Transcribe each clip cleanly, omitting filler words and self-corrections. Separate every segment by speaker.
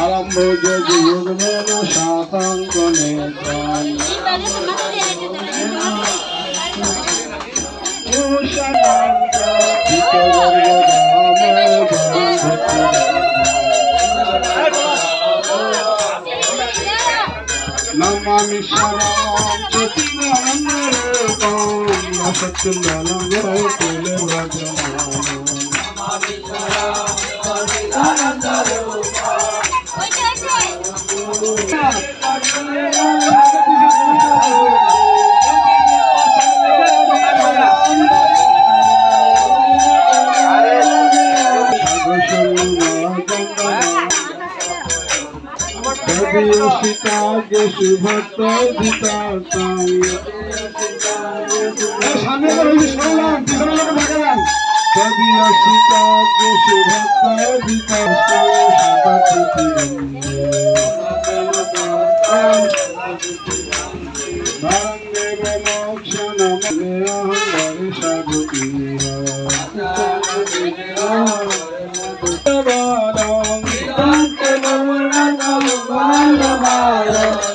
Speaker 1: আরম্ভ যদি যুগমেন শাতাঙ্কনে নমামি শরণম চতুরানন্দরূপম সত্যনারায়ণ কুলে ভজনাম সীতাকে সুভক্ত দিতা সামনে কবিও সীতাকে সুভক্ত দিতা ভাঙ্গেব মোক্ষণ মনে অহংকার সাধুতি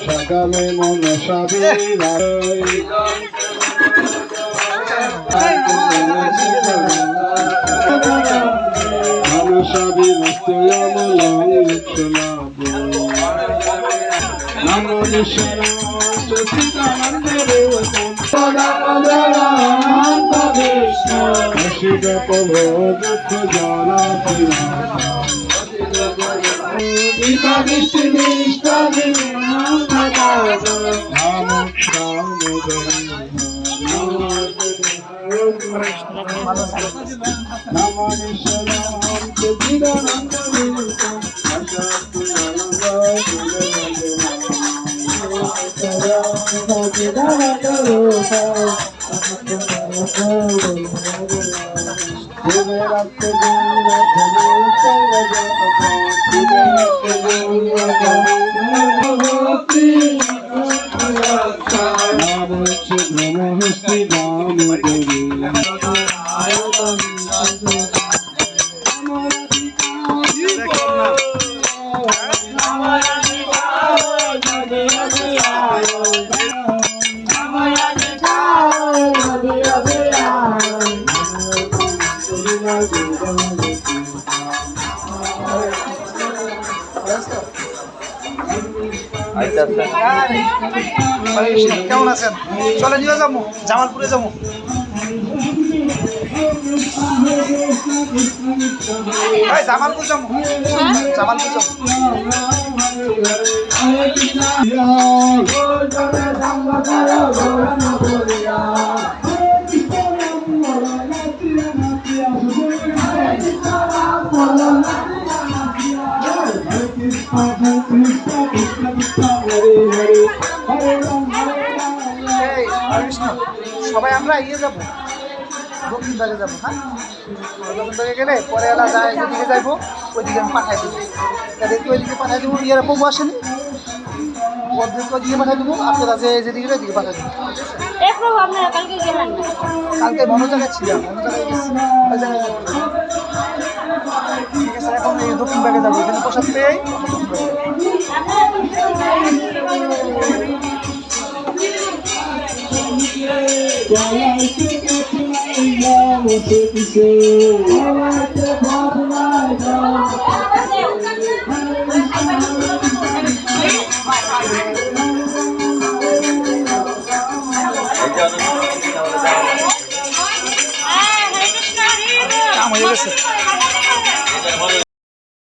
Speaker 1: সকালে মন সাবি দুঃখ জলা কেমন আছেন? চলে নিয়ে যাবো, জামালপুরে যাবো। জামালপুর যাবো, জামালপুর যাবো। সবাই আমরা ইয়ে যাবো, দক্ষিণ ভাগে যাবো। হ্যাঁ, দক্ষিণ ভাগে গেলে পরে এলা যায় যেদিকে যাইবো ওইদিকে আমি পাঠাই দেবো। তাদেরকে ওইদিকে পাঠাই দেবো। ইয়েরা প্রভু আসেনি, ওদেরকে ওইদিকে পাঠাই দেবো। আপনারা যে যেদিকে ওইদিকে পাঠাই দেবো। কালকে অন্য জায়গায় ছিলাম, অন্য জায়গায় গেছি, ওই জায়গায় ঠিক আছে। এখন এই দক্ষিণ ভাগে যাবো, এখানে প্রসাদ পেয়েই কাম হয়ে গেছে।